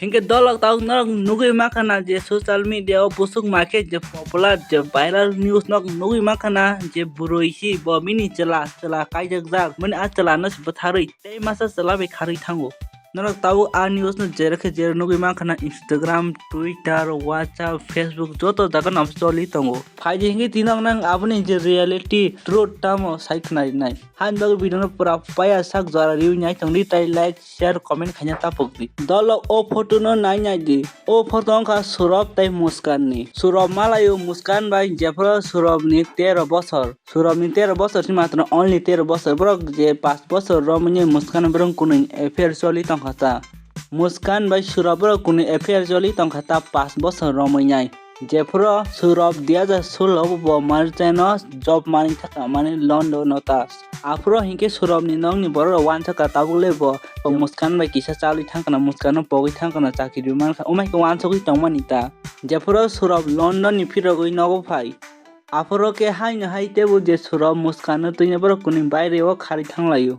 Hingke dolok tau nok nugui makana je social media o busuk market je popular je viral news nok nugui makana je buroisi bo mini chela kaijak jak mani a chela nas bathari tei masa chela be khari thango norok tau a news no jerekhe jer nugui makana Instagram Twitter WhatsApp Facebook joto jaga nam choli tongo faide hingi tinok nang aboni je reality truth tamo saikhnai nai han bag video no pura paya sak jara review nyai tongdi tai like share comment khanya tapokdi dolok o photo no nai nyai di o photo ka Saurabh tai Muskan ni Saurabh malayo Muskan bai jefro Saurabh ni 13 বছর Saurabh ni 13 বছর si matra only 13 বছর borok je 5 বছর romani Muskan borong kunui affair choli tongkhata Muskan bai Saurabh borok kunui affair choli tongkhata 5 বছর romai nyai jefro Saurabh 2016 bo marjano job mani thaka mani London ta afro hinke Saurabh ni nong ni boro wan thaka tagule bo Muskan bai kisa chali thangkana Muskan no pogi thangkana chakiri man omai ko wan chogui tongmani ta jefro Saurabh London ni phirogoi nogo phai afro ke hai na hai tebu je Saurabh Muskan no tuine boro kuni baire o khari thanglayo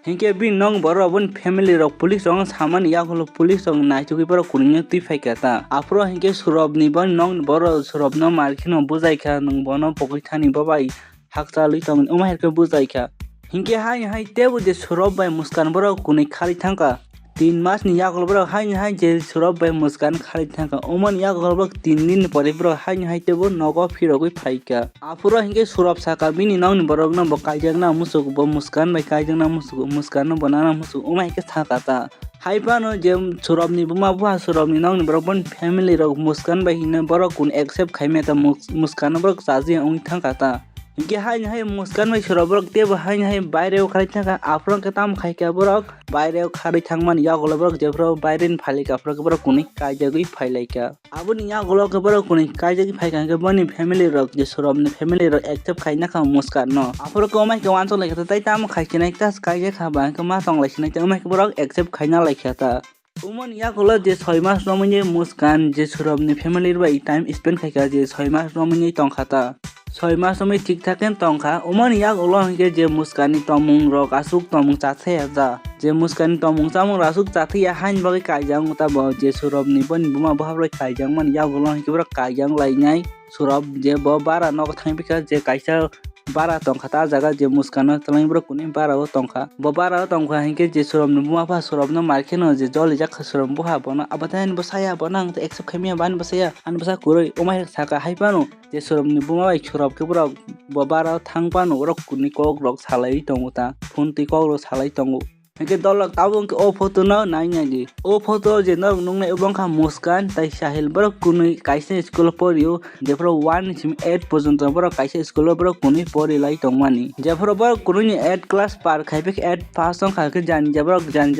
hinke bi nong boro bon family rok police rong samani yakolo police rong nai chugi boro kuni tui phaikata afro hinke Saurabh ni bon nong boro Saurabh no markhino bujaikha nong bono pogi thani babai hakchali tong omai ke bujaikha hinke hai tebu je Saurabh bai Muskan boro kuni khari thangka 3 মাস ni yakol bro hai je Saurabh bai Muskan khari thangka omon yakol bro 3 din pore bro hai tebo nogo phirogoi phaika afuro hinge Saurabh saka bini nong ni borok no bo kaijak na musuk bo Muskan bai kaijak na musuk Muskan no banana musuk omai ke thaka ta hai pano je Saurabh ni buma bua Saurabh ni nong ni borok bon family rok Muskan bai hine borok kun accept khaime ta Muskan no borok saji ong thangka ta hinke hai Muskan bai Saurabh borok tebo hai baire o khari thangka afro ke tam khaika borok baire o khari thangman yakol borok jefro baire ni phalika afro ke borok kuni kaijagui phailaika aboni yakol ke borok kuni kaijagui phaika ke boni family rok je Saurabh ni family rok accept khaina kha Muskan no afro ko omai ke wan chong laika tai tam khaikina tas kaijak khaba ke ma tong laisina te omai ke borok accept khaina laika ta umon yakol je 6 মাস romani Muskan je Saurabh ni family bai time spend khaika je 6 মাস romani tongkhata 6 মাস সময় ঠিক থাকেন তংখা ওমন ইয়াক ওলংকে যে মুস্কানি তমুং rock আসুক তমুং চাথে যা যে মুস্কানি তমুং চামুং রাসুক চাথে ya হাইন বাগে কাইজাং তা ব যে Saurabh ni boni buma bhabroi kaijang man yak ওলংকে bro kaijang lainai Saurabh je bo bara nok thangpika je kaisa bara tongkha ta jaga je Muskan tlang bro kuni bara o tongkha bo bara o tongkha hinke je Saurabh ni buma ba Saurabh no markheno je joli jak Saurabh buha bona abadan bosaya bonang te accept khaimia ban bosaya an bosa kuroi omai saka haipano je Saurabh ni buma bai Saurabh ke bro bo bara thangpano rok kuni kok rok salai tongo ta phone ti kok rok salai tongo hinke dolok tabung ke o photo no nai nai di o photo je nok nungnai ubangkha Muskan tai Sahil bro kuni kaisa school porio jefro 1 sim 8 porjonto bro kaisa school bro kuni pori lai tongmani jefro bro kuni 8 class par khaibek 8 pass tong khake jan jebro jan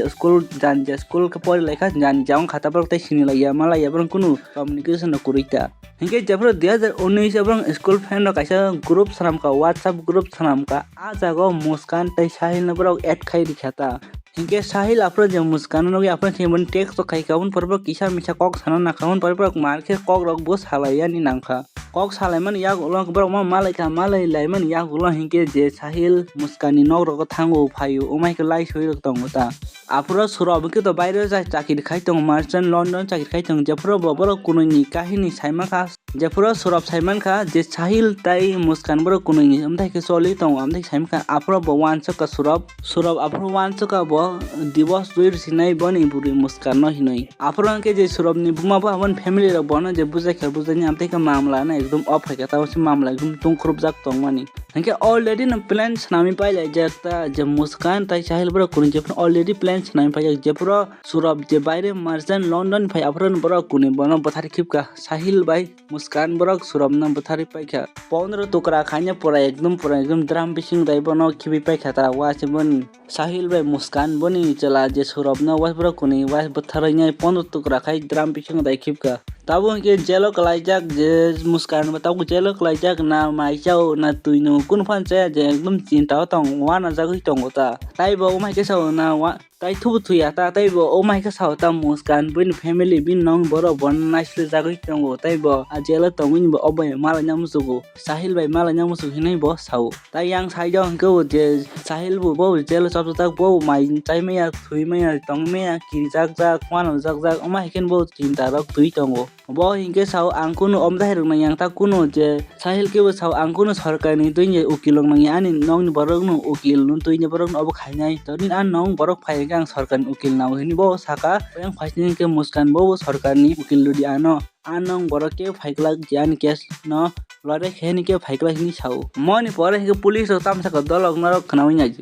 school ke pori lai kha jan jang khata bro tai sini lai ya malaya bro kunu communication no kurita hinke jefro 2019 bro school friend no kaisa group sanam ka WhatsApp group sanam ka a jago Muskan tai Sahil no bro add khai dikhata hinke Sahil afro je Muskan no ge afro chemon text to khai kaun porbo kisa misa kok sana na kaun porbo marke kok rok bo salaya ni nangkha kok salai man yak ulong bro ma malai lai man yak ulong hinke je Sahil Muskani nok rok thango phayu omai ke lai soi rok tongo ta afro Saurabh ke to baire ja chakiri khai tong marchan London chakiri khai tong jefro boro kununi kahini saima ka jefro Saurabh saiman kha je Sahil tai Muskan boro kununi amthai ke soli tong amthai saima ka afro bo wan ka Saurabh afro wan ka bo divorce duir sinai boni buri Muskan no hinai afro ke je Saurabh ni buma ba bon family rok bono je bujai khar bujai ni amthai ka mamla na ekdom off hai ta si mamla ekdom tungkhrup jak tongmani hanke already no plan sanami pai lai jakta je Muskan tai Sahil boro kuni jefro already plan sanami pai jak jefro Saurabh je baire marjan London pai afro boro kuni bono Bwthar khipka Sahil bai Muskan boro Saurabh no Bwthar pai kha 15Tokra khanya pura ekdom dram bising dai bono khibi pai kha ta wa se bon Sahil bai Muskan boni chela je Saurabh no was boro kuni was Bwthar nyai 15Tokra khai dram bising dai khipka tabo ke jelo kalaijak je Muskan batau jelo kalaijak na maisau na tuino kun phan che je ekdom cinta tong wa na jagui tong ta tai bo mai ke sau na wa tai thubu thuya ta tai bo o mai ka sao ta Muskan bin family bin nong boro bon nicely jagoi tongo tai bo ajela tongin bo obai mala nyamusugo Sahil bai mala nyamusu hinai bo sao tai yang sai jong ko je Sahil bo bo jela chap tak bo mai tai me ya thui me ya tong me ya kiri jak jak kwan jak jak o mai ken bo cinta rok thui tongo bo hingke sao angkuno om dai rok yang ta kuno je Sahil ke bo sao angkuno sarkar ni tuine ukilong nang ani nong borok no ukil nun tuine borok no obo khainai to nin an nong borok phai gang sarkar ukil naw hini bo saka yang phasni ke Muskan bo sarkar ni ukil ludi ano anong borok ke phaikla jan kes no lore kheni ke phaikla hini sao moni pore ke police और तामसा का दलग नरक खनावई आज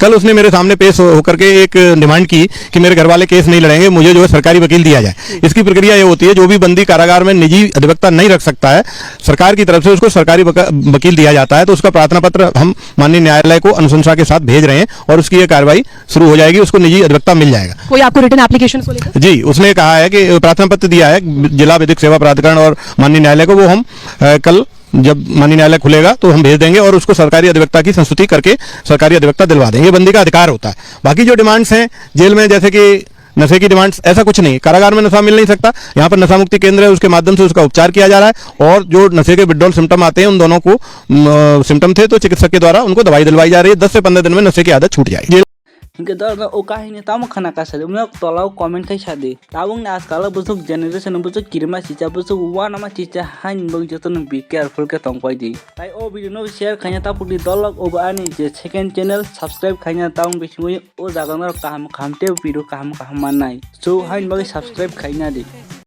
कल उसने मेरे सामने पेश होकर के एक डिमांड की कि मेरे घर वाले केस नहीं लड़ेंगे, मुझे जो है सरकारी वकील दिया जाए। इसकी प्रक्रिया ये होती है, जो भी बंदी कारागार में निजी अधिवक्ता नहीं रख सकता है, सरकार की तरफ से उसको सरकारी वकील दिया जाता है। तो उसका प्रार्थना पत्र हम माननीय न्यायालय को अनुशंसा के साथ भेज रहे हैं और उसकी ये कार्रवाई शुरू हो जाएगी, उसको निजी अधिवक्ता मिल जाएगा। कोई आपको रिटर्न एप्लीकेशन को लेकर? जी, उसने कहा है कि प्रार्थना पत्र दिया है जिला विधिक सेवा प्राधिकरण और माननीय न्यायालय को, वो हम कल जब माननीय न्यायालय खुलेगा तो हम भेज देंगे और उसको सरकारी अधिवक्ता की संस्तुति करके सरकारी अधिवक्ता दिलवा देंगे। ये बंदी का अधिकार होता है। बाकी जो डिमांड्स हैं जेल में, जैसे कि नशे की डिमांड्स, ऐसा कुछ नहीं। कारागार में नशा मिल नहीं सकता, यहाँ पर नशा मुक्ति केंद्र है, उसके माध्यम से उसका उपचार किया जा रहा है। और जो नशे के विड्रॉल सिम्टम आते हैं, उन दोनों को सिम्टम थे तो चिकित्सक के द्वारा उनको दवाई दिलवाई जा रही है। 10 से 15 दिन में नशे की आदत छूट जाएगी। हिंके दर ओ काहिनी ताम खाना का सादे उन्हें तलाव कमेंट kai सादे ताबुंग आजकल busuk generation busuk kirma chicha busuk wana ma chicha hain bang joton be careful ke tong koi di tai o video no share khanya ta pudi dolok o ani je second channel subscribe khanya taung bismui o jaga na kaham khamte video kaham manai so hain bagi subscribe khanya di